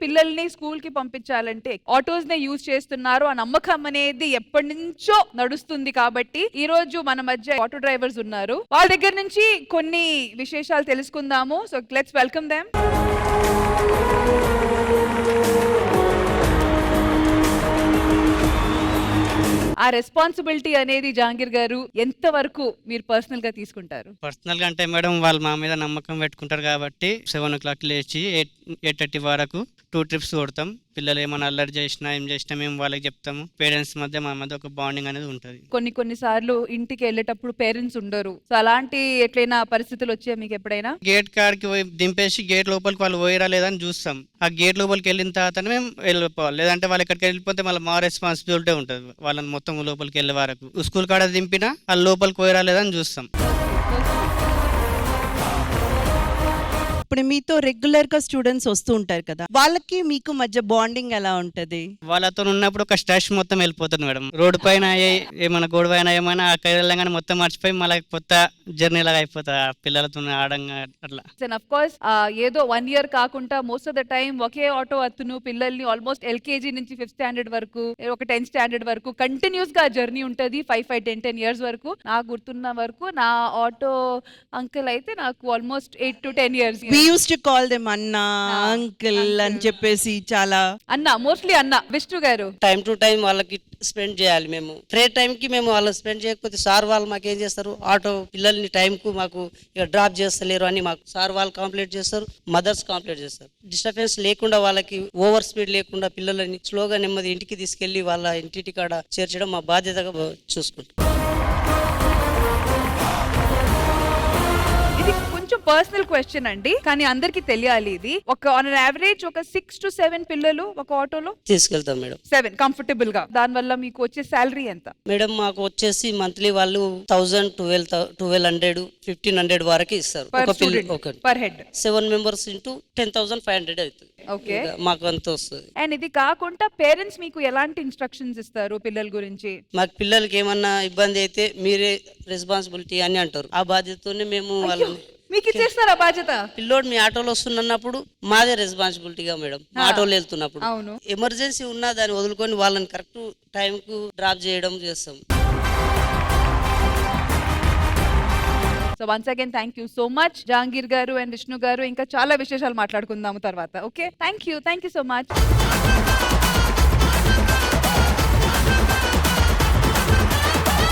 పిల్లల్ని స్కూల్ కి పంపించాలంటే ఆటోస్ నే యూజ్ చేస్తున్నారు. ఆ నమ్మకం అనేది ఎప్పటి నుంచో నడుస్తుంది. కాబట్టి ఈ రోజు మన మధ్య ఆటో డ్రైవర్స్ ఉన్నారు. వాళ్ళ దగ్గర నుంచి కొన్ని విశేషాలు తెలుసుకుందాము. So let's welcome them. ఆ రెస్పాన్సిబిలిటీ అనేది జహాంగీర్ గారు ఎంత వరకు మీరు పర్సనల్ గా తీసుకుంటారు? పర్సనల్ గా అంటే మేడం వాళ్ళు మా మీద నమ్మకం పెట్టుకుంటారు కాబట్టి 7 o'clock లేచి 8:30 వరకు 2 trips కొడతాం. పిల్లలు ఏమైనా అల్లరి చేసినా ఏం చేసినా మేము వాళ్ళకి చెప్తాము. పేరెంట్స్ మధ్య మా మధ్య ఒక బాండింగ్ అనేది ఉంటుంది. కొన్ని సార్లు ఇంటికి వెళ్ళేటప్పుడు పేరెంట్స్ ఉండరు. సో అలాంటి ఎట్లైనా పరిస్థితులు వచ్చాయి మీకు ఎప్పుడైనా? గేట్ కాడికి దింపేసి గేట్ లోపలికి వాళ్ళు పోయిరా లేదని చూస్తాం. ఆ గేట్ లోపలికి వెళ్ళిన తర్వాత మేము వెళ్ళిపోవాలి. లేదంటే వాళ్ళు ఎక్కడికి వెళ్ళిపోతే మళ్ళీ మా రెస్పాన్సిబిలిటీ ఉంటుంది. వాళ్ళని మొత్తం లోపలికి వెళ్ళే వరకు స్కూల్ కాడ దింపినా వాళ్ళు లోపలికి పోయిరా లేదని చూస్తాం. ఇప్పుడు మీతో రెగ్యులర్ గా స్టూడెంట్స్ వస్తూ ఉంటారు కదా, వాళ్ళకి మీకు మధ్య బాండింగ్ ఎలా ఉంటది? వాళ్ళతో ఉన్నప్పుడు ఒక స్ట్రెస్ మొత్తం వెళ్ళిపోతుంది మేడం. రోడ్డు పైన ఏమైనా గొడవ అయినా ఏమైనా అక్కడ వెళ్ళగానే మొత్తం మర్చిపోయి మళ్ళీ కొత్త జర్నీ లాగా అయిపోతుంది ఆ పిల్లలతో ఆడంగా అట్లా. ఆఫ్ కోర్స్ ఏదో 1 year కాకుండా most of the time okay auto అతను పిల్లల్ని ఆల్మోస్ట్ ఎల్కేజీ నుంచి 5th standard వరకు, ఒక 10th standard వరకు కంటిన్యూస్ గా జర్నీ ఉంటది. 5, 10 years వరకు. నాకు గుర్తున్న వరకు నా ఆటో అంకుల్ అయితే నాకు almost 8 to 10 years. We used to call them అన్నా, అంకుల్ అని చెప్పేసి చాలా అన్న, మోస్ట్లీ అన్న. విష్ణు గారు టైం టు టైం వాళ్ళకి స్పెండ్ చేయాలి. మేము ప్రే టైం కి మేము వాళ్ళకి స్పెండ్ చేయకపోతే సార్ వాళ్ళు మాకేం చేస్తారు, ఆటో పిల్లల్ని టైం కు మాకు ఇక డ్రాప్ చేస్తలేరు అని మాకు సార్ వాళ్ళు కంప్లైంట్ చేస్తారు, మదర్స్ కంప్లైంట్ చేస్తారు. డిస్టర్బెన్స్ లేకుండా వాళ్ళకి ఓవర్ స్పీడ్ లేకుండా పిల్లలని స్లోగా నెమ్మది ఇంటికి తీసుకెళ్లి వాళ్ళ ఇంటి కాడ చేర్చడం మా బాధ్యతగా చూసుకుంటాం. ఇది కొంచెం పర్సనల్ క్వశ్చన్ అండి, కానీ అందరికి తెలియాలి. ఇది ఒక ఆన్ యావరేజ్ ఒక 6 to 7 పిల్లలు ఒక ఆటోలో తీసుకెళ్తాం మేడం. 7 కంఫర్టబుల్ గా. దాని వల్ల మీకు వచ్చే శాలరీ ఎంత? మేడం మాకు వచ్చేసి మంత్లీ వాళ్ళు 1000, 1200, 1500 వరకు ఇస్తారు ఒక పిల్లలు. పర్ హెడ్ 7 members into 10,500 అవుతుంది. ఓకే, మాకు అంత వస్తుంది. అండ్ ఇది కాకుండా పేరెంట్స్ మీకు ఎలాంటి ఇన్స్ట్రక్షన్స్ ఇస్తారు పిల్లల గురించి? మాకు పిల్లలకి ఏమన్నా ఇబ్బంది అయితే మీరే రెస్పాన్సిబిలిటీ అని అంటారు. ఆ బాధ్యతతోనే మేము వాళ్ళని మీకు ఇచ్చేస్తారా బాధ్యత? పిల్లోడు మీ ఆటోలో వస్తున్నప్పుడు మాదే రెస్పాన్సిబిలిటీగా మేడం. ఆటోలో వెళ్తున్నప్పుడు అవును, ఎమర్జెన్సీ ఉన్నా దాన్ని వదులుకొని వాళ్ళని కరెక్ట్ టైం కు డ్రాప్ చేయడం చేస్తాం. So once again thank you so much Jahangir గారు అండ్ విష్ణు గారు. ఇంకా చాలా విశేషాలు మాట్లాడుకుందాము తర్వాత. Okay, thank you so much.